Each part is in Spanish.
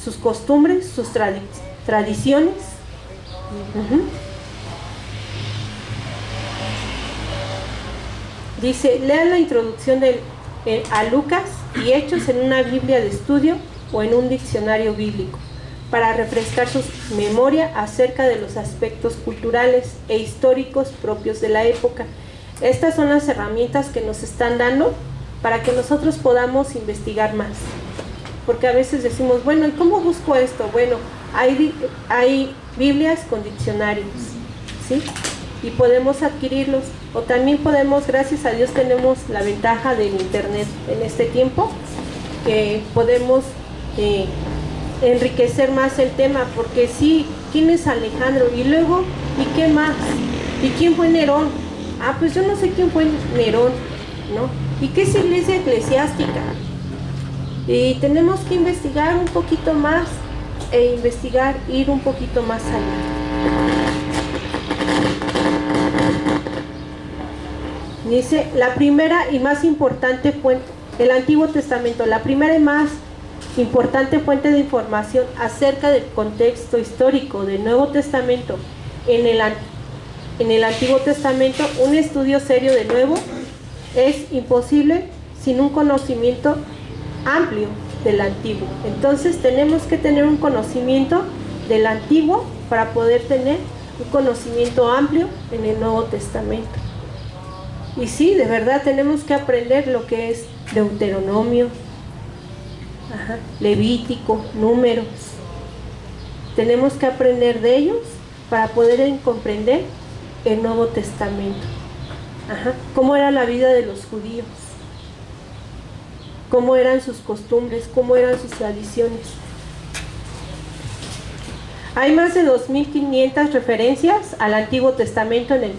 sus costumbres, sus tradiciones. Dice, lean la introducción a Lucas y Hechos en una Biblia de estudio o en un diccionario bíblico, para refrescar su memoria acerca de los aspectos culturales e históricos propios de la época. Estas son las herramientas que nos están dando para que nosotros podamos investigar más. Porque a veces decimos, bueno, ¿y cómo busco esto? Bueno, hay Biblias con diccionarios, ¿sí? Y podemos adquirirlos. O también podemos, gracias a Dios, tenemos la ventaja del internet en este tiempo, que podemos enriquecer más el tema, porque sí, ¿quién es Alejandro? Y luego, ¿y qué más? ¿Y quién fue Nerón? Ah, pues yo no sé quién fue Nerón, ¿no? ¿Y qué es iglesia eclesiástica? Y tenemos que investigar un poquito más ir un poquito más allá. Dice, la primera y más importante fuente, el Antiguo Testamento, la primera y más importante fuente de información acerca del contexto histórico del Nuevo Testamento. En el Antiguo Testamento, un estudio serio de nuevo es imposible sin un conocimiento amplio del Antiguo. Entonces tenemos que tener un conocimiento del Antiguo para poder tener un conocimiento amplio en el Nuevo Testamento. Y sí, de verdad tenemos que aprender lo que es Deuteronomio, Levítico, Números. Tenemos que aprender de ellos para poder comprender el Nuevo Testamento. Cómo era la vida de los judíos, cómo eran sus costumbres, cómo eran sus tradiciones. Hay más de 2500 referencias al Antiguo Testamento en el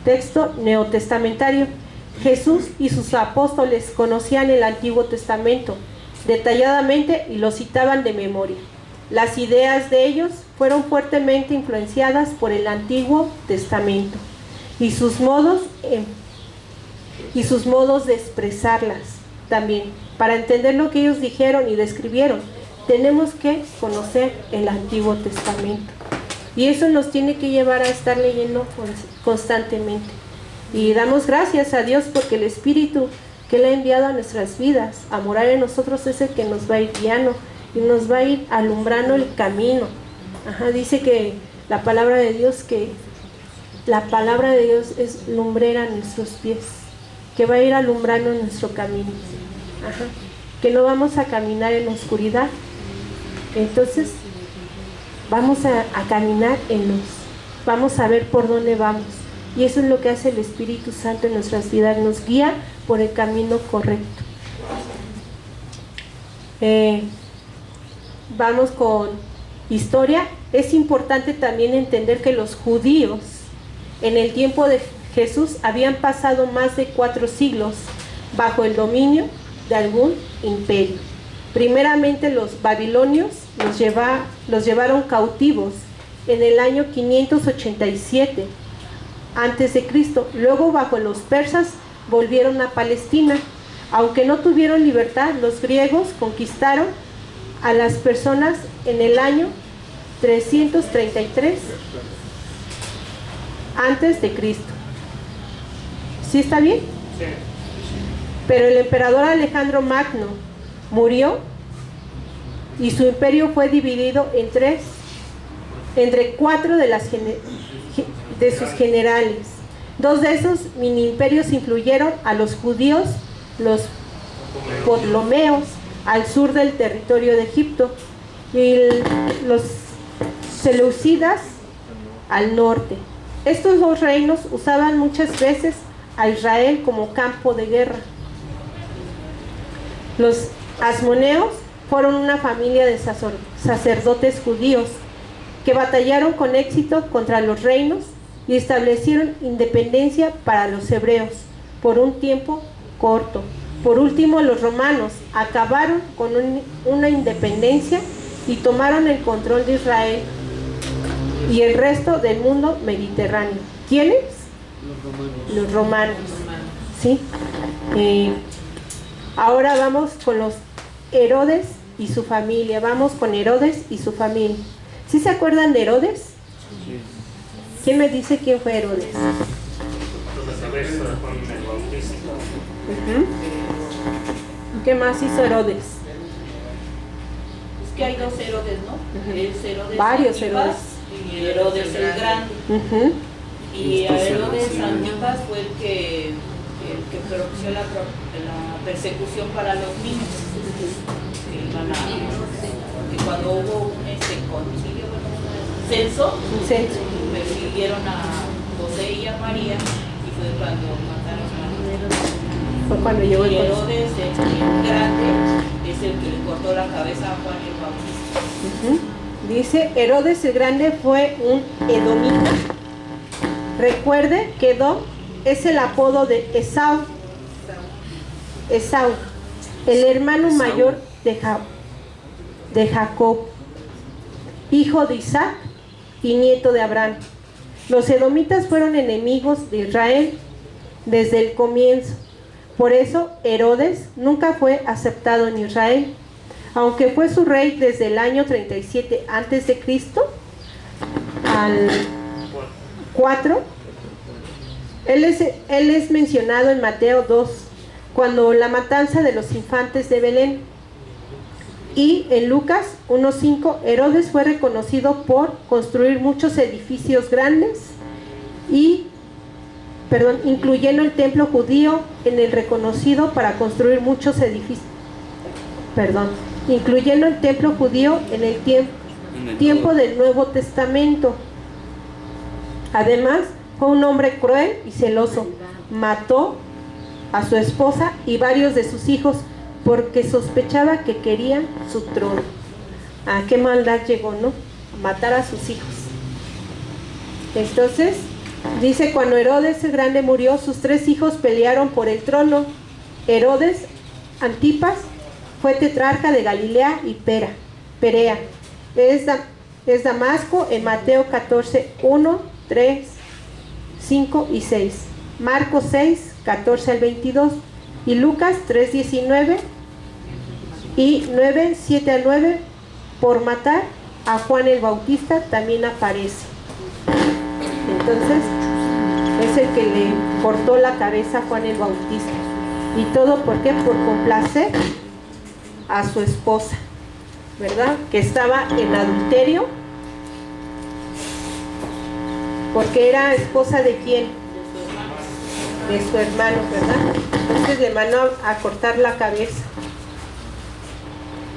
texto neotestamentario. Jesús y sus apóstoles conocían el Antiguo Testamento detalladamente y lo citaban de memoria. Las ideas de ellos fueron fuertemente influenciadas por el Antiguo Testamento y sus modos de expresarlas también. Para entender lo que ellos dijeron y describieron, tenemos que conocer el Antiguo Testamento. Y eso nos tiene que llevar a estar leyendo constantemente. Y damos gracias a Dios porque el Espíritu que Él ha enviado a nuestras vidas, a morar en nosotros, es el que nos va a ir guiando y nos va a ir alumbrando el camino. Dice que la palabra de Dios es lumbrera a nuestros pies, que va a ir alumbrando nuestro camino. Que no vamos a caminar en la oscuridad. Entonces vamos a caminar en luz, vamos a ver por dónde vamos, y eso es lo que hace el Espíritu Santo en nuestras vidas, nos guía por el camino correcto. Vamos con historia. Es importante también entender que los judíos en el tiempo de Jesús habían pasado más de 4 siglos bajo el dominio de algún imperio. Primeramente los babilonios los llevaron cautivos en el año 587 a.C. Luego bajo los persas volvieron a Palestina. Aunque no tuvieron libertad, los griegos conquistaron a las personas en el año 333 a.C. ¿Sí está bien? Sí. Pero el emperador Alejandro Magno murió y su imperio fue dividido entre 4 de sus generales. 2 de esos mini imperios influyeron a los judíos, los ptolomeos, al sur del territorio de Egipto, y los seleucidas al norte. Estos 2 reinos usaban muchas veces a Israel como campo de guerra. Los asmoneos fueron una familia de sacerdotes judíos que batallaron con éxito contra los reinos y establecieron independencia para los hebreos por un tiempo corto. Por último, los romanos acabaron con una independencia y tomaron el control de Israel y el resto del mundo mediterráneo. ¿Quiénes? Los romanos. ¿Sí? Ahora vamos con los Herodes y su familia. Vamos con Herodes y su familia. ¿Sí se acuerdan de Herodes? Sí. ¿Quién me dice quién fue Herodes? ¿Qué más hizo Herodes? Es que hay dos Herodes, ¿no? Es Herodes Varios Antipas Herodes. y Herodes el Grande. Y a Herodes Antipas fue el que propició la persecución para los niños. Que iban que cuando hubo un concilio, censo, persiguieron a José y a María, y fue cuando mataron a Herodes. Fue cuando llegó Y el Herodes el Grande es el que le cortó la cabeza a Juan el Bautista. Dice, Herodes el Grande fue un edomita. Recuerde que Edom es el apodo de Esau. Esau, el hermano mayor de Jacob, hijo de Isaac y nieto de Abraham. Los edomitas fueron enemigos de Israel desde el comienzo. Por eso Herodes nunca fue aceptado en Israel, aunque fue su rey desde el año 37 a.C. al 4. Él es mencionado en Mateo 2, cuando la matanza de los infantes de Belén. Y en Lucas 1:5, Herodes fue reconocido por construir muchos edificios grandes incluyendo el templo judío en el reconocido para construir muchos edificios. Incluyendo el templo judío en el tiempo del Nuevo Testamento. Además, fue un hombre cruel y celoso. Mató a su esposa y varios de sus hijos porque sospechaba que querían su trono. ¿A qué maldad llegó, no? A matar a sus hijos. Entonces, dice, cuando Herodes el Grande murió, sus 3 hijos pelearon por el trono. Herodes Antipas fue tetrarca de Galilea y Perea. Es Damasco en Mateo 14, 1, 3, 5 y 6. Marcos 6, 14 al 22. Y Lucas 3, 19 y 9, 7 al 9. Por matar a Juan el Bautista también aparece. Entonces, es el que le cortó la cabeza a Juan el Bautista. ¿Y todo por qué? Por complacer a su esposa, ¿verdad? Que estaba en adulterio. Porque era esposa de quién? De su hermano, ¿verdad? Entonces le mandó a cortar la cabeza.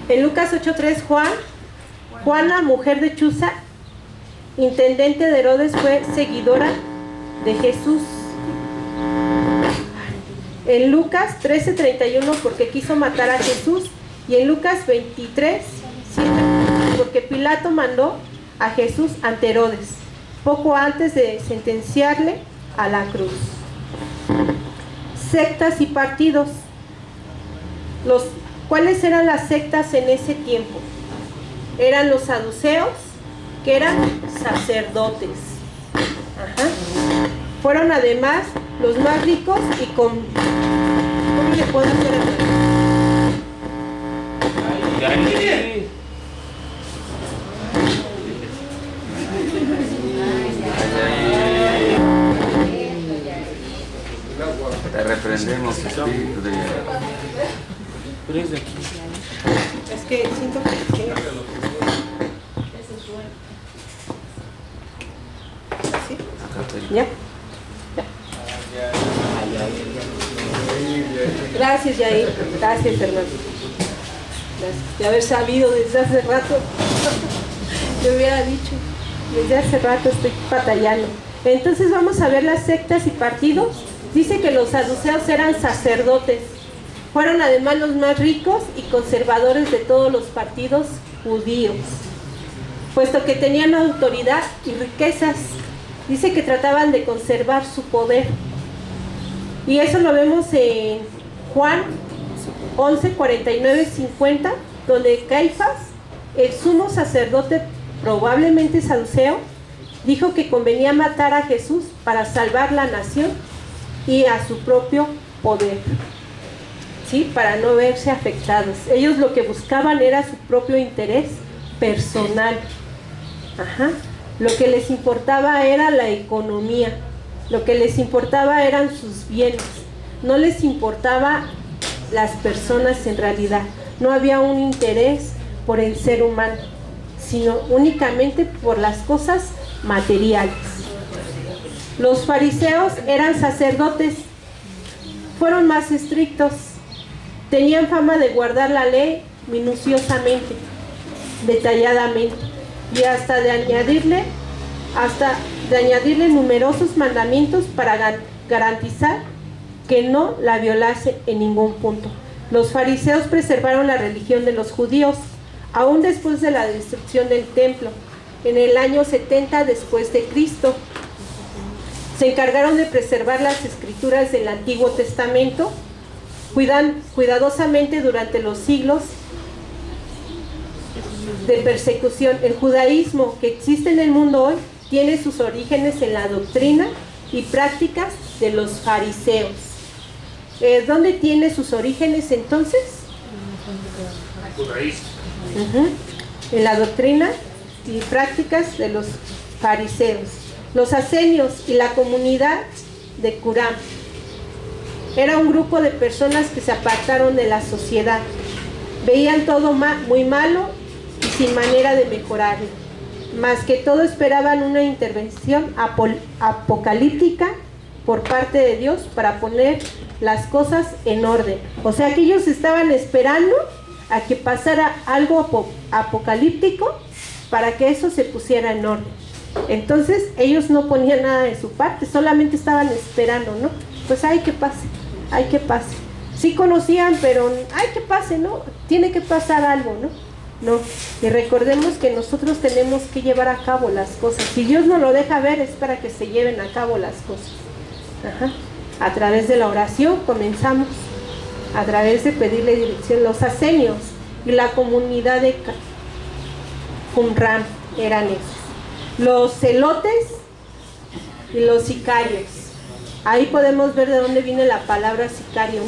En Lucas 8:3, Juana, mujer de Chuza, intendente de Herodes, fue seguidora de Jesús. En Lucas 13:31, porque quiso matar a Jesús. Y en Lucas 23:7, porque Pilato mandó a Jesús ante Herodes, poco antes de sentenciarle a la cruz. Sectas y partidos. ¿Cuáles eran las sectas en ese tiempo? Eran los saduceos, que eran sacerdotes. Fueron además los más ricos y ¿cómo le puedo hacer Te reprendemos, espíritu de... Es que siento que... ¿Sí? ¿Ya? Gracias, Yair. Gracias, hermano. Gracias. De haber sabido desde hace rato. Me hubiera dicho. Desde hace rato estoy batallando. Entonces vamos a ver las sectas y partidos. Dice que los saduceos eran sacerdotes. Fueron además los más ricos y conservadores de todos los partidos judíos, puesto que tenían autoridad y riquezas. Dice que trataban de conservar su poder. Y eso lo vemos en Juan 11, 49, 50, donde Caifás, el sumo sacerdote, probablemente saduceo, dijo que convenía matar a Jesús para salvar la nación y a su propio poder. ¿sí? Para no verse afectados. Ellos lo que buscaban era su propio interés personal. Ajá. Lo que les importaba era la economía, lo que les importaba eran sus bienes, no les importaba las personas en realidad. No había un interés por el ser humano, sino únicamente por las cosas materiales. Los fariseos eran sacerdotes, fueron más estrictos, tenían fama de guardar la ley minuciosamente, detalladamente, y hasta de añadirle numerosos mandamientos para garantizar que no la violase en ningún punto. Los fariseos preservaron la religión de los judíos, aún después de la destrucción del templo, en el año 70 después de Cristo. Se encargaron de preservar las escrituras del Antiguo Testamento, cuidadosamente durante los siglos de persecución. El judaísmo que existe en el mundo hoy tiene sus orígenes en la doctrina y prácticas de los fariseos. ¿Dónde tiene sus orígenes entonces? Judaísmo. En la doctrina y prácticas de los fariseos. Los asenios y la comunidad de Qumran era un grupo de personas que se apartaron de la sociedad. Veían todo muy malo y sin manera de mejorarlo. Más que todo esperaban una intervención apocalíptica por parte de Dios para poner las cosas en orden. O sea que ellos estaban esperando a que pasara algo apocalíptico para que eso se pusiera en orden. Entonces ellos no ponían nada de su parte, solamente estaban esperando, ¿no? Pues hay que pase, hay que pase. Sí conocían, pero hay que pase, ¿no? Tiene que pasar algo, ¿no? No, y recordemos que nosotros tenemos que llevar a cabo las cosas. Si Dios no lo deja ver, es para que se lleven a cabo las cosas. Ajá. A través de la oración comenzamos, a través de pedirle dirección. Los asenios y la comunidad de Qumran eran esos. Los celotes y los sicarios. Ahí podemos ver de dónde viene la palabra sicario.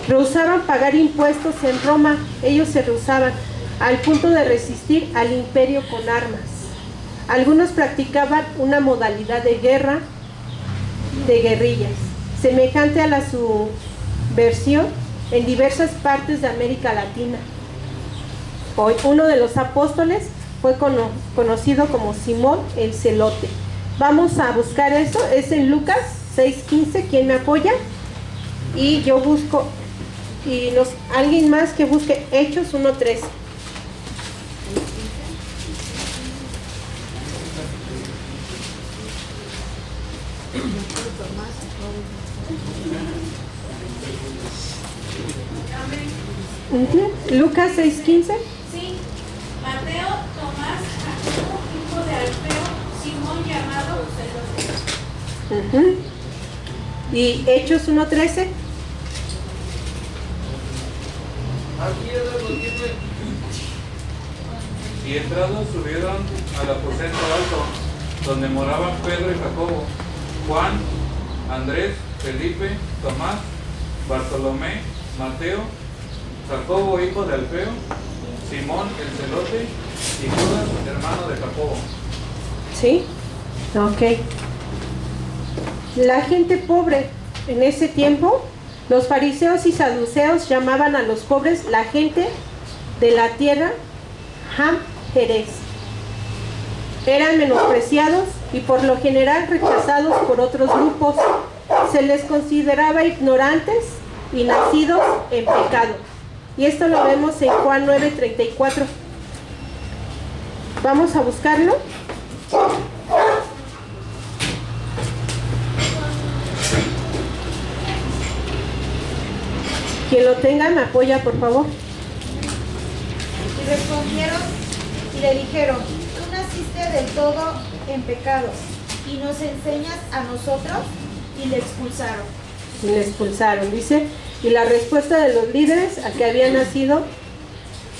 Rehusaban pagar impuestos en Roma. Ellos se rehusaban al punto de resistir al imperio con armas. Algunos practicaban una modalidad de guerra, de guerrillas, semejante a la subversión en diversas partes de América Latina. Hoy uno de los apóstoles fue conocido como Simón el Celote. Vamos a buscar eso, es en Lucas 6:15. ¿Quién me apoya? Y yo busco, y alguien más que busque Hechos 1:13. Lucas 6:15. Sí, Mateo, Tomás, Jacobo, hijo de Alfeo, Simón llamado Celote. Y Hechos 1:13. Aquí lo tiene. Y entrados subieron al aposento alto, donde moraban Pedro y Jacobo, Juan, Andrés, Felipe, Tomás, Bartolomé, Mateo, Jacobo, hijo de Alfeo, Simón el Celote y Judas, hermano de Jacobo. ¿Sí? Ok. La gente pobre en ese tiempo, los fariseos y saduceos llamaban a los pobres la gente de la tierra Ham Jerez. Eran menospreciados y por lo general rechazados por otros grupos. Se les consideraba ignorantes y nacidos en pecado. Y esto lo vemos en Juan 9:34. Vamos a buscarlo. Quien lo tenga me apoya, por favor. Y respondieron y le dijeron: tú naciste del todo en pecado y nos enseñas a nosotros. Y le expulsaron. Y le expulsaron, dice. Y la respuesta de los líderes a que había nacido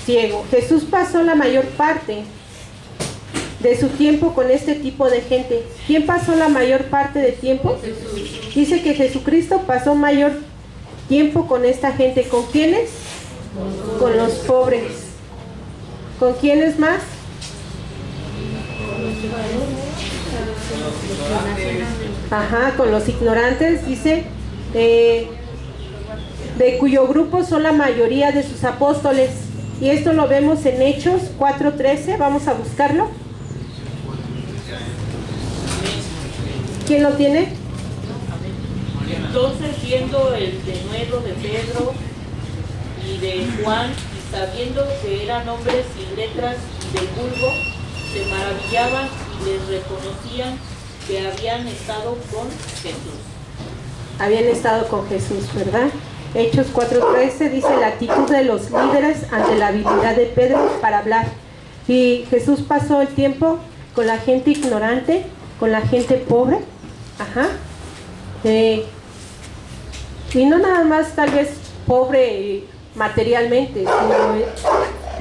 ciego. Jesús pasó la mayor parte de su tiempo con este tipo de gente. ¿Quién pasó la mayor parte del tiempo? Dice que Jesucristo pasó tiempo con esta gente. ¿Con quiénes? Con los pobres. ¿Con quiénes más? Ajá, con los ignorantes, dice, de cuyo grupo son la mayoría de sus apóstoles. Y esto lo vemos en Hechos 4:13. Vamos a buscarlo. ¿Quién lo tiene? Entonces, viendo el denuedo de Pedro y de Juan, y sabiendo que eran hombres sin letras del vulgo, se maravillaban y les reconocían que habían estado con Jesús. Habían estado con Jesús, ¿verdad? Hechos 4:13 dice la actitud de los líderes ante la habilidad de Pedro para hablar. Y Jesús pasó el tiempo con la gente ignorante, con la gente pobre. Ajá. Y no nada más tal vez pobre materialmente, sino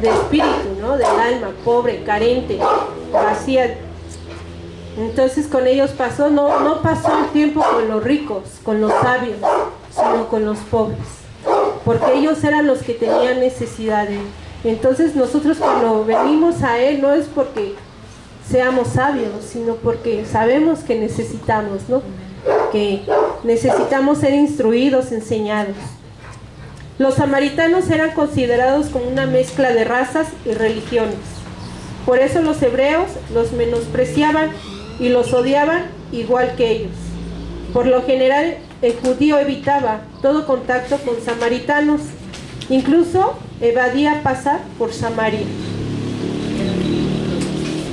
de espíritu, ¿no? Del alma, pobre, carente, vacía. Entonces con ellos pasó, no pasó el tiempo con los ricos, con los sabios, sino con los pobres, porque ellos eran los que tenían necesidad de él. Entonces nosotros cuando venimos a él no es porque seamos sabios, sino porque sabemos que necesitamos, ¿no? Que necesitamos ser instruidos, enseñados. Los samaritanos eran considerados como una mezcla de razas y religiones. Por eso los hebreos los menospreciaban y los odiaban igual que ellos. Por lo general, el judío evitaba todo contacto con samaritanos, incluso evadía pasar por Samaria.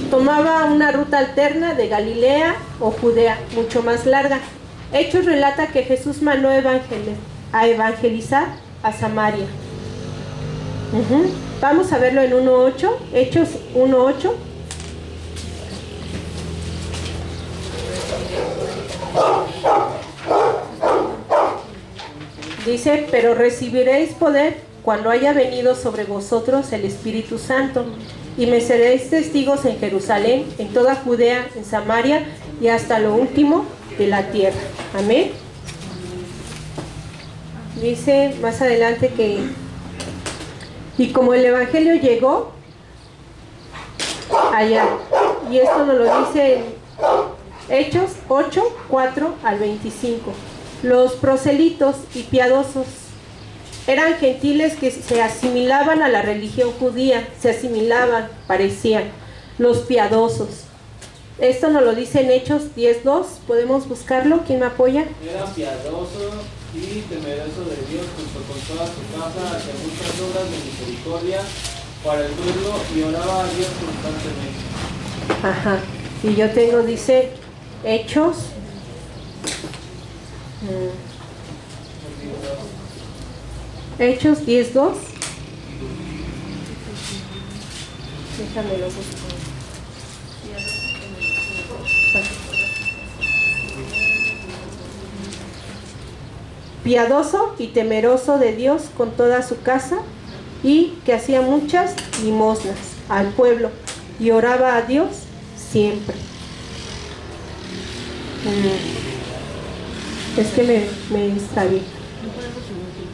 Tomaba una ruta alterna de Galilea o Judea, mucho más larga. Hechos relata que Jesús mandó a evangelizar a Samaria. Vamos a verlo en 1:8, Hechos 1:8. Dice, pero recibiréis poder cuando haya venido sobre vosotros el Espíritu Santo, y me seréis testigos en Jerusalén, en toda Judea, en Samaria y hasta lo último de la tierra. Amén. Dice más adelante que, y como el Evangelio llegó allá, y esto nos lo dice en Hechos 8:4-25. Los proselitos y piadosos eran gentiles que se asimilaban a la religión judía, parecían los piadosos. Esto nos lo dice en Hechos 10:2. ¿Podemos buscarlo? ¿Quién me apoya? Era piadoso y temeroso de Dios junto con toda su casa, hacía muchas obras de misericordia para el pueblo y oraba a Dios constantemente. Ajá. Y yo tengo, dice, Hechos. Hechos 10:2. Déjame lo busco. Piadoso y temeroso de Dios con toda su casa, y que hacía muchas limosnas al pueblo y oraba a Dios siempre. Es que me distraí.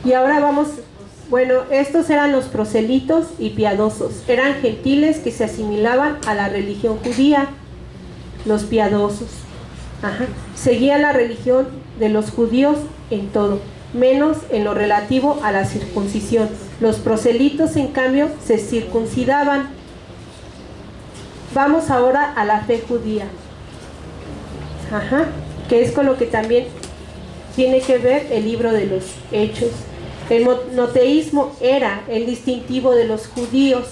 Y ahora vamos, bueno, estos eran los proselitos y piadosos. Eran gentiles que se asimilaban a la religión judía, los piadosos. Ajá. Seguían la religión de los judíos en todo, menos en lo relativo a la circuncisión. Los proselitos, en cambio, se circuncidaban. Vamos ahora a la fe judía. Ajá. Que es con lo que también tiene que ver el libro de los Hechos. El monoteísmo era el distintivo de los judíos.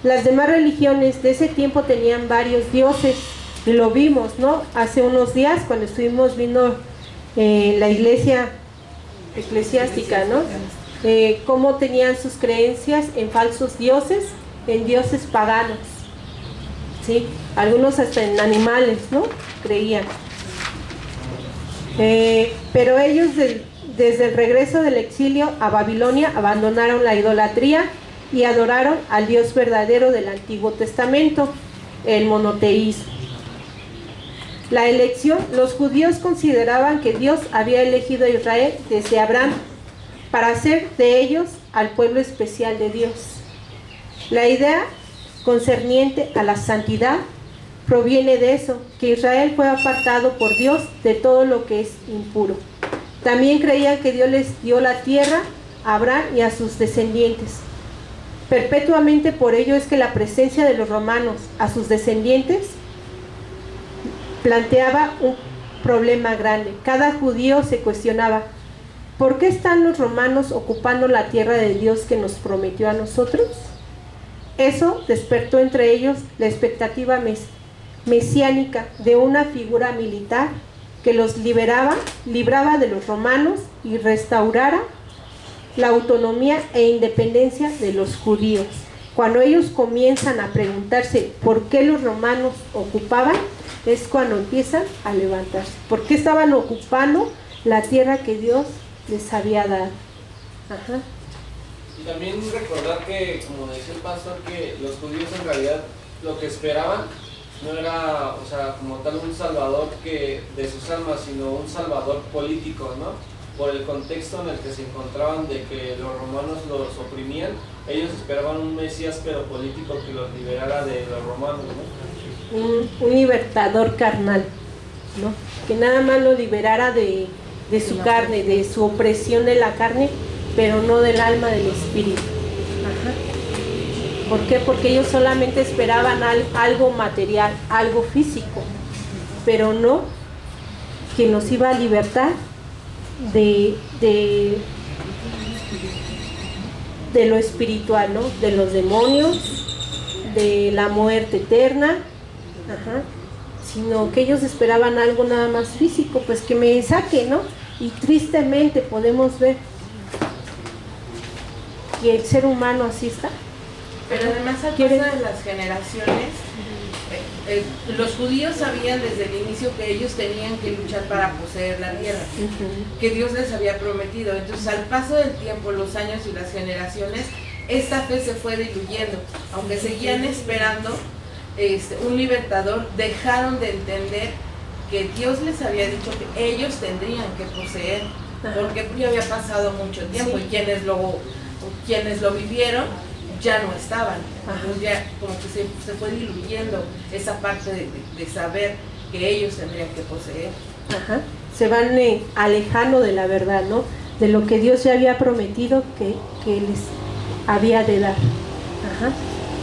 Las demás religiones de ese tiempo tenían varios dioses, y lo vimos, ¿no? Hace unos días cuando estuvimos viendo la iglesia eclesiástica, ¿no? Cómo tenían sus creencias en falsos dioses, en dioses paganos, ¿sí? Algunos hasta en animales, ¿no? Creían. Pero ellos desde el regreso del exilio a Babilonia abandonaron la idolatría y adoraron al Dios verdadero del Antiguo Testamento, el monoteísmo. La elección, los judíos consideraban que Dios había elegido a Israel desde Abraham para hacer de ellos al pueblo especial de Dios. La idea concerniente a la santidad proviene de eso, que Israel fue apartado por Dios de todo lo que es impuro. También creían que Dios les dio la tierra a Abraham y a sus descendientes. Perpetuamente por ello es que la presencia de los romanos a sus descendientes planteaba un problema grande. Cada judío se cuestionaba, ¿por qué están los romanos ocupando la tierra de Dios que nos prometió a nosotros? Eso despertó entre ellos la expectativa mesiánica de una figura militar que los libraba de los romanos y restaurara la autonomía e independencia de los judíos. Cuando ellos comienzan a preguntarse por qué los romanos ocupaban, es cuando empiezan a levantarse. ¿Por qué estaban ocupando la tierra que Dios les había dado? Ajá. Y también recordar que, como decía el pastor, que los judíos en realidad lo que esperaban no era, o sea, como tal un salvador que de sus almas, sino un salvador político, ¿no? Por el contexto en el que se encontraban de que los romanos los oprimían, ellos esperaban un Mesías pero político que los liberara de los romanos, ¿no? Un libertador carnal, ¿no? Que nada más lo liberara de su carne, de su opresión de la carne, pero no del alma, del espíritu. Ajá. ¿Por qué? Porque ellos solamente esperaban algo material, algo físico, pero no que nos iba a libertar de lo espiritual, ¿no? De los demonios, de la muerte eterna. Ajá. Sino que ellos esperaban algo nada más físico, pues que me saque, ¿no? Y tristemente podemos ver que el ser humano así está. Pero además al paso de las generaciones, los judíos sabían desde el inicio que ellos tenían que luchar para poseer la tierra, que Dios les había prometido. Entonces al paso del tiempo, los años y las generaciones, esta fe se fue diluyendo. Aunque seguían esperando un libertador, dejaron de entender que Dios les había dicho que ellos tendrían que poseer, porque ya había pasado mucho tiempo, y quienes lo vivieron ya no estaban. Entonces ya como que se fue diluyendo esa parte de saber que ellos tendrían que poseer. Ajá. Se van alejando de la verdad, ¿no? De lo que Dios ya había prometido que les había de dar. Ajá.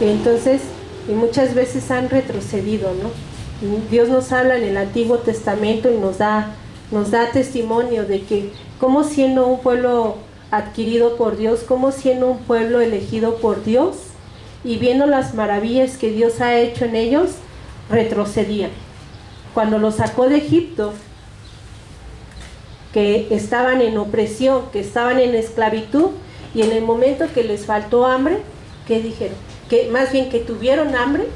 Entonces, y muchas veces han retrocedido, ¿no? Dios nos habla en el Antiguo Testamento y nos da testimonio de que como siendo un pueblo adquirido por Dios, como siendo un pueblo elegido por Dios y viendo las maravillas que Dios ha hecho en ellos, retrocedían. Cuando los sacó de Egipto, que estaban en opresión, que estaban en esclavitud, y en el momento que les faltó hambre, ¿qué dijeron? Que más bien que tuvieron hambre,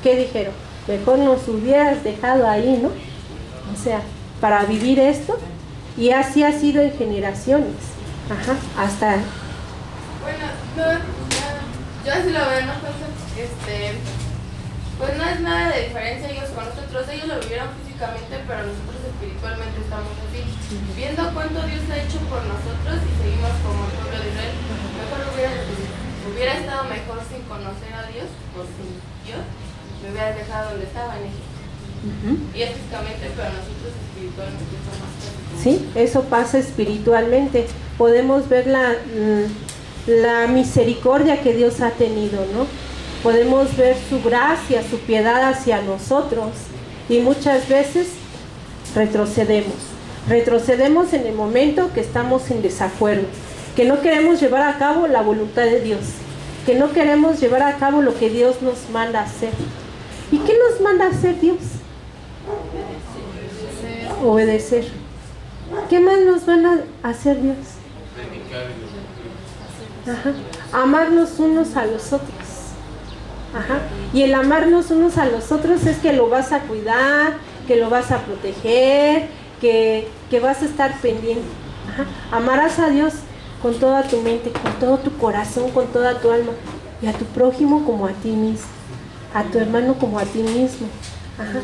¿qué dijeron? Mejor nos hubieras dejado ahí, ¿no? O sea, para vivir esto, y así ha sido en generaciones. Ajá, hasta... Bueno, yo así lo veo, ¿no? Pues no es nada de diferencia ellos con nosotros. Ellos lo vivieron físicamente, pero nosotros espiritualmente estamos así. Viendo cuánto Dios ha hecho por nosotros y seguimos como el pueblo de Israel, mejor hubiera estado mejor sin conocer a Dios, o sin Dios, me hubiera dejado donde estaba, en Egipto. Y es físicamente, pero nosotros espiritualmente somos así. Sí, eso pasa espiritualmente. Podemos ver la misericordia que Dios ha tenido, ¿no? Podemos ver su gracia, su piedad hacia nosotros, y muchas veces retrocedemos en el momento que estamos en desacuerdo, que no queremos llevar a cabo la voluntad de Dios, que no queremos llevar a cabo lo que Dios nos manda hacer. ¿Y qué nos manda hacer Dios? Obedecer. ¿Qué más nos van a hacer Dios? Ajá. Amarnos unos a los otros. Ajá. Y el amarnos unos a los otros es que lo vas a cuidar, que lo vas a proteger, que vas a estar pendiente. Ajá. Amarás a Dios con toda tu mente, con todo tu corazón, con toda tu alma, y a tu prójimo como a ti mismo, a tu hermano como a ti mismo. Ajá.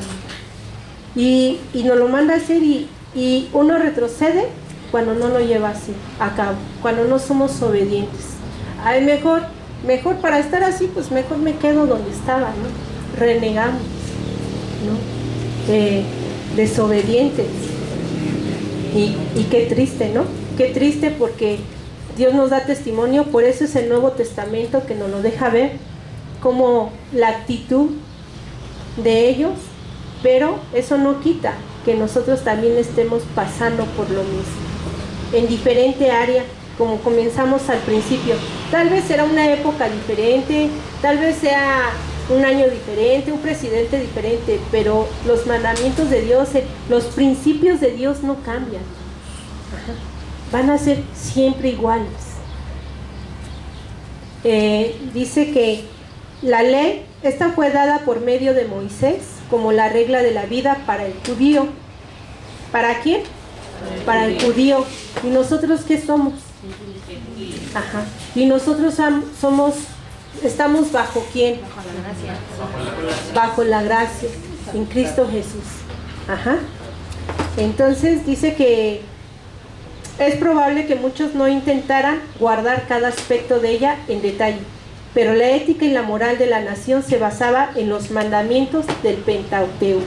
y nos lo manda a hacer y uno retrocede cuando no lo lleva así a cabo, cuando no somos obedientes. Ay, mejor para estar así, pues mejor me quedo donde estaba, ¿no? Renegamos, ¿no? Desobedientes. Y qué triste, ¿no? Qué triste, porque Dios nos da testimonio. Por eso es el Nuevo Testamento que nos lo deja ver como la actitud de ellos, pero eso no quita que nosotros también estemos pasando por lo mismo, en diferente área, como comenzamos al principio. Tal vez será una época diferente, tal vez sea un año diferente, un presidente diferente, pero los mandamientos de Dios, los principios de Dios no cambian. Ajá. Van a ser siempre iguales. Dice que la ley, esta fue dada por medio de Moisés como la regla de la vida para el judío. ¿Para quién? Para el judío. ¿Y nosotros qué somos? Ajá. Y nosotros estamos bajo quién? Bajo la gracia, en Cristo Jesús. Ajá. Entonces dice que es probable que muchos no intentaran guardar cada aspecto de ella en detalle, pero la ética y la moral de la nación se basaba en los mandamientos del Pentateuco.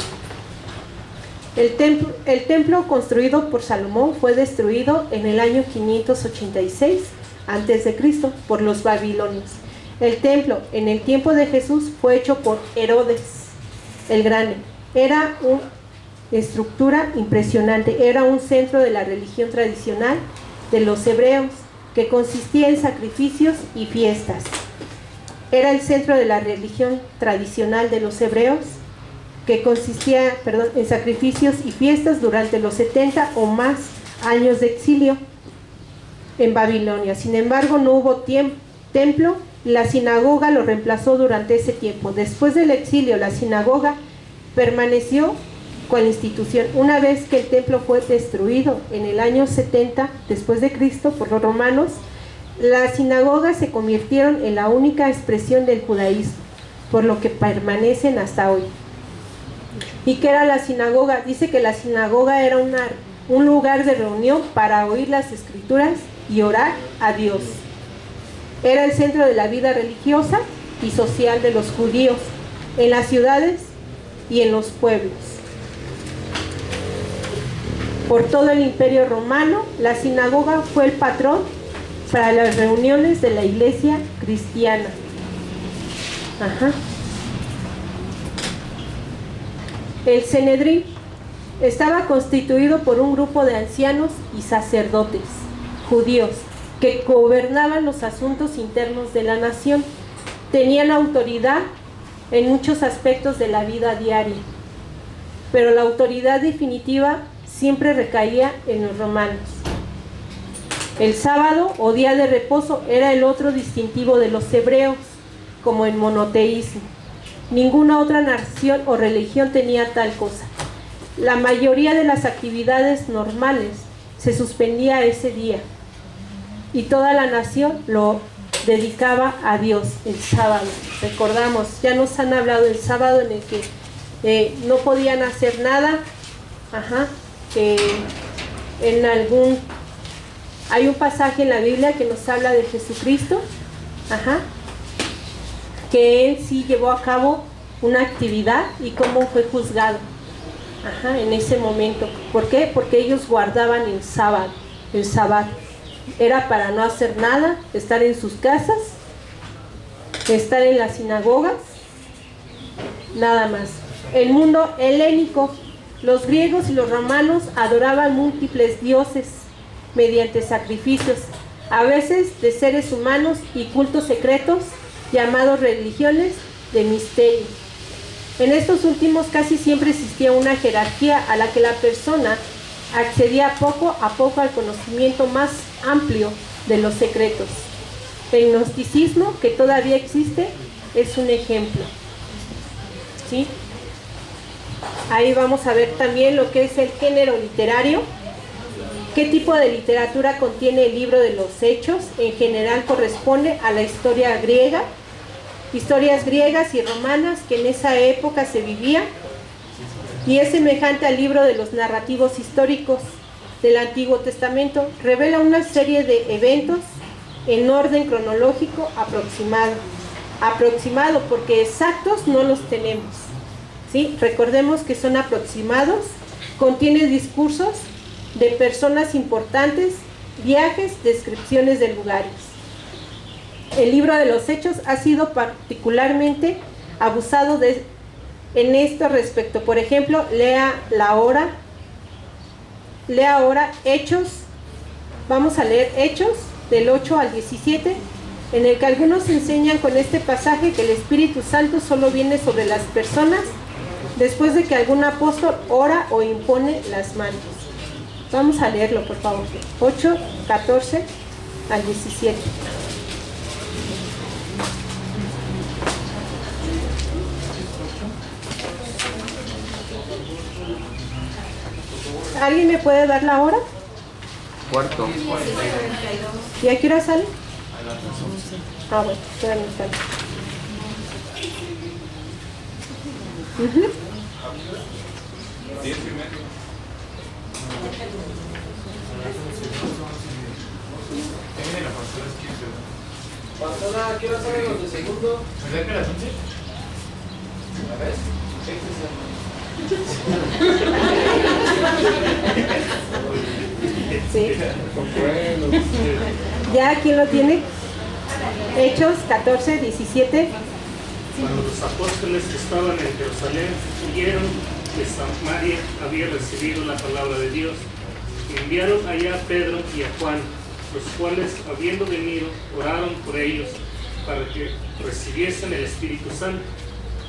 El templo construido por Salomón fue destruido en el año 586 a.C. por los babilonios. El templo en el tiempo de Jesús fue hecho por Herodes el Grande. Era una estructura impresionante, era un centro de la religión tradicional de los hebreos que consistía en sacrificios y fiestas. Era el centro de la religión tradicional de los hebreos que consistía en sacrificios y fiestas durante los 70 o más años de exilio en Babilonia. Sin embargo, no hubo templo. La sinagoga lo reemplazó durante ese tiempo. Después del exilio, la sinagoga permaneció con la institución. Una vez que el templo fue destruido en el año 70 después de Cristo por los romanos, las sinagogas se convirtieron en la única expresión del judaísmo, por lo que permanecen hasta hoy. ¿Y qué era la sinagoga? Dice que la sinagoga era un lugar de reunión para oír las escrituras y orar a Dios. Era el centro de la vida religiosa y social de los judíos en las ciudades y en los pueblos. Por todo el Imperio Romano, la sinagoga fue el patrón para las reuniones de la iglesia cristiana. Ajá. El Sanedrín estaba constituido por un grupo de ancianos y sacerdotes judíos que gobernaban los asuntos internos de la nación. Tenían autoridad en muchos aspectos de la vida diaria, pero la autoridad definitiva siempre recaía en los romanos. El sábado o día de reposo era el otro distintivo de los hebreos, como el monoteísmo. Ninguna otra nación o religión tenía tal cosa. La mayoría de las actividades normales se suspendía ese día y toda la nación lo dedicaba a Dios el sábado. Recordamos, ya nos han hablado del sábado en el que no podían hacer nada. Ajá. Hay un pasaje en la Biblia que nos habla de Jesucristo, ajá, que él sí llevó a cabo una actividad y cómo fue juzgado, ajá, en ese momento. ¿Por qué? Porque ellos guardaban el sábado. Era para no hacer nada, estar en sus casas, estar en las sinagogas, nada más. El mundo helénico, los griegos y los romanos adoraban múltiples dioses mediante sacrificios, a veces de seres humanos, y cultos secretos llamados religiones de misterio. En estos últimos casi siempre existía una jerarquía a la que la persona accedía poco a poco al conocimiento más amplio de los secretos. El gnosticismo, que todavía existe, es un ejemplo. ¿Sí? Ahí vamos a ver también lo que es el género literario. ¿Qué tipo de literatura contiene el libro de los Hechos? En general corresponde a la historia griega, historias griegas y romanas que en esa época se vivían. y es semejante al libro de los narrativos históricos del Antiguo Testamento. Revela una serie de eventos en orden cronológico aproximado, porque exactos no los tenemos, ¿sí? Recordemos que son aproximados, contiene discursos de personas importantes, viajes, descripciones de lugares. El libro de los Hechos ha sido particularmente abusado en este respecto. Por ejemplo, lea ahora Hechos, vamos a leer Hechos del 8 al 17, en el que algunos enseñan con este pasaje que el Espíritu Santo solo viene sobre las personas después de que algún apóstol ora o impone las manos. Vamos a leerlo, por favor. 8, 14 al 17. ¿Alguien me puede dar la hora? Cuarto. ¿Y a qué hora sale? Ah, bueno, todavía no sale. Uh-huh. 10:30. Pastora, ¿a qué hora salen los de segundo? ¿Verdad que a las 11? A ver, Sí. ¿Ya quién lo tiene? Hechos 14, 17. Cuando los apóstoles que estaban en Jerusalén oyeron que Samaria había recibido la palabra de Dios, enviaron allá a Pedro y a Juan, los cuales, habiendo venido, oraron por ellos para que recibiesen el Espíritu Santo,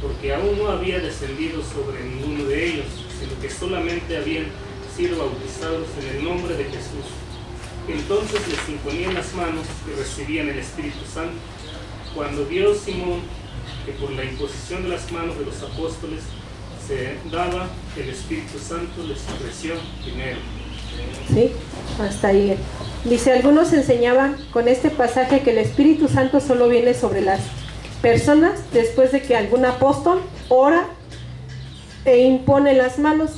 porque aún no había descendido sobre ninguno de ellos, sino que solamente habían sido bautizados en el nombre de Jesús. Entonces les imponían las manos y recibían el Espíritu Santo. Cuando vio Simón que por la imposición de las manos de los apóstoles se daba el Espíritu Santo, les ofreció dinero. Sí, hasta ahí. Dice, algunos enseñaban con este pasaje que el Espíritu Santo solo viene sobre las personas después de que algún apóstol ora e impone las manos.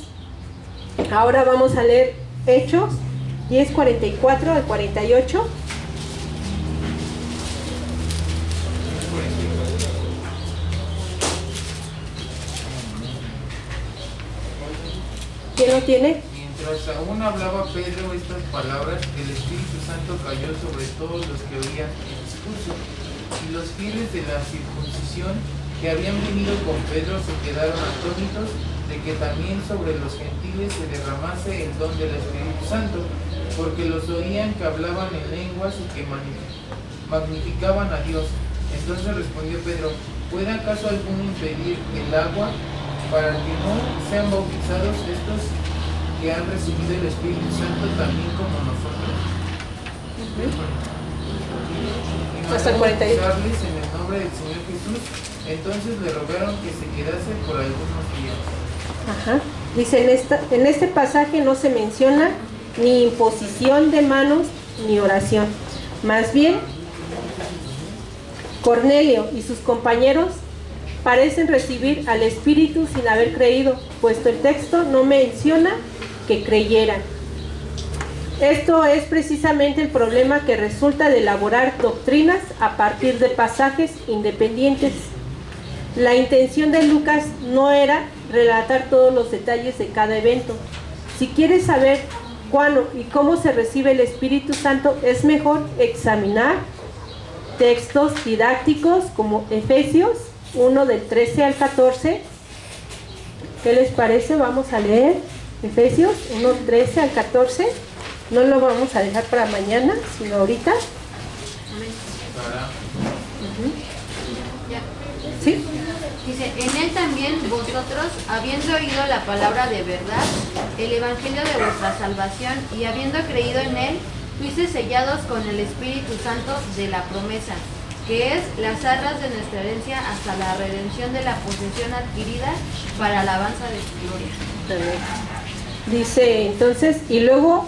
Ahora vamos a leer Hechos 10:44 al 48. ¿Quién lo tiene? Mientras aún hablaba Pedro estas palabras, el Espíritu Santo cayó sobre todos los que oían el discurso, y los fieles de la circuncisión que habían venido con Pedro se quedaron atónitos de que también sobre los gentiles se derramase el don del Espíritu Santo, porque los oían que hablaban en lenguas y que magnificaban a Dios. Entonces respondió Pedro, ¿puede acaso alguno impedir el agua para que no sean bautizados estos que han recibido el Espíritu Santo también como nosotros? Y Hasta el 48. bautizarles en el nombre del Señor Jesús. Entonces le rogaron que se quedase por algunos días. Ajá. Dice, en este pasaje no se menciona ni imposición de manos ni oración. Más bien, Cornelio y sus compañeros parecen recibir al Espíritu sin haber creído, puesto el texto no menciona que creyeran. Esto es precisamente el problema que resulta de elaborar doctrinas a partir de pasajes independientes. La intención de Lucas no era relatar todos los detalles de cada evento. Si quieres saber cuándo y cómo se recibe el Espíritu Santo, es mejor examinar textos didácticos como Efesios 1 del 13 al 14. ¿Qué les parece? Vamos a leer Efesios 1, 13 al 14. No lo vamos a dejar para mañana, sino ahorita. ¿Sí? Dice, en él también vosotros, habiendo oído la palabra de verdad, el evangelio de vuestra salvación, y habiendo creído en él, fuisteis sellados con el Espíritu Santo de la promesa, que es las arras de nuestra herencia hasta la redención de la posesión adquirida para alabanza de su gloria. Dice entonces, y luego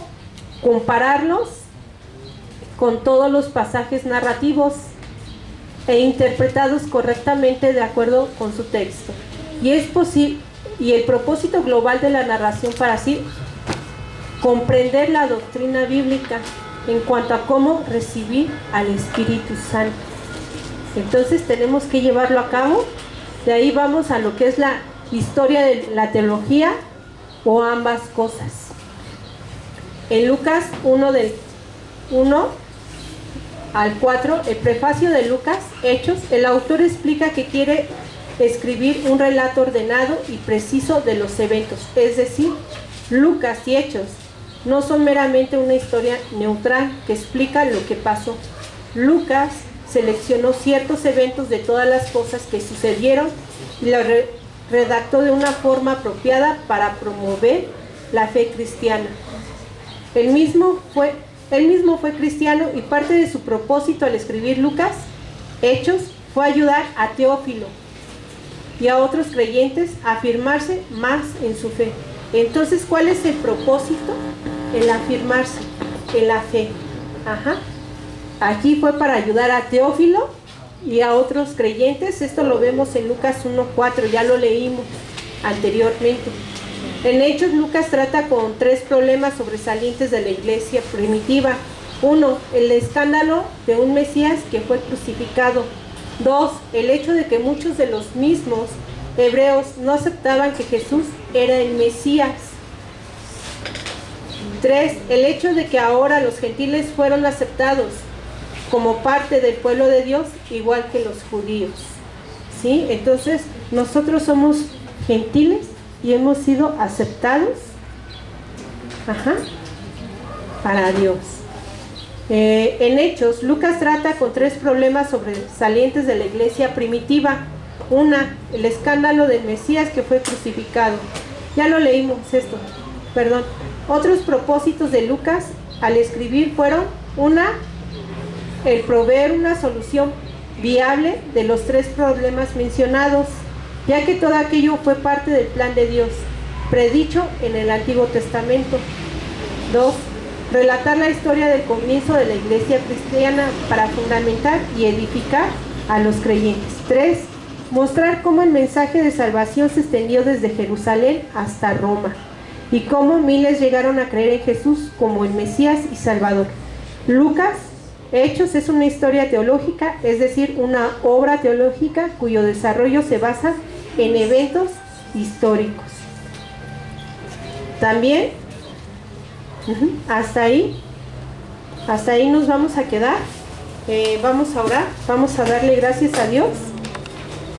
compararlos con todos los pasajes narrativos e interpretados correctamente de acuerdo con su texto. Y es y el propósito global de la narración para así comprender la doctrina bíblica en cuanto a cómo recibir al Espíritu Santo. Entonces tenemos que llevarlo a cabo. De ahí vamos a lo que es la historia de la teología o ambas cosas. En Lucas 1 del 1 al 4, el prefacio de Lucas, Hechos, el autor explica que quiere escribir un relato ordenado y preciso de los eventos. Es decir, Lucas y Hechos no son meramente una historia neutral que explica lo que pasó. Lucas seleccionó ciertos eventos de todas las cosas que sucedieron y los redactó de una forma apropiada para promover la fe cristiana. Él mismo fue cristiano y parte de su propósito al escribir Lucas, Hechos, fue ayudar a Teófilo y a otros creyentes a afirmarse más en su fe. Entonces, ¿cuál es el propósito? El afirmarse en la fe. Aquí fue para ayudar a Teófilo y a otros creyentes. Esto lo vemos en Lucas 1:4, ya lo leímos anteriormente. En Hechos, Lucas trata con 3 problemas sobresalientes de la iglesia primitiva. 1, el escándalo de un Mesías que fue crucificado. 2, el hecho de que muchos de los mismos hebreos no aceptaban que Jesús era el Mesías. 3, el hecho de que ahora los gentiles fueron aceptados como parte del pueblo de Dios, igual que los judíos. ¿Sí? Entonces, nosotros somos gentiles y hemos sido aceptados para Dios. En Hechos, Lucas trata con 3 problemas sobresalientes de la iglesia primitiva. 1, el escándalo del Mesías que fue crucificado. Ya lo leímos esto, perdón. Otros propósitos de Lucas al escribir fueron: 1, el proveer una solución viable de los 3 problemas mencionados, ya que todo aquello fue parte del plan de Dios, predicho en el Antiguo Testamento. 2, relatar la historia del comienzo de la iglesia cristiana para fundamentar y edificar a los creyentes. 3, mostrar cómo el mensaje de salvación se extendió desde Jerusalén hasta Roma y cómo miles llegaron a creer en Jesús como el Mesías y Salvador. Lucas, Hechos, es una historia teológica, es decir, una obra teológica cuyo desarrollo se basa en eventos históricos. También, hasta ahí nos vamos a quedar. Vamos a orar, vamos a darle gracias a Dios.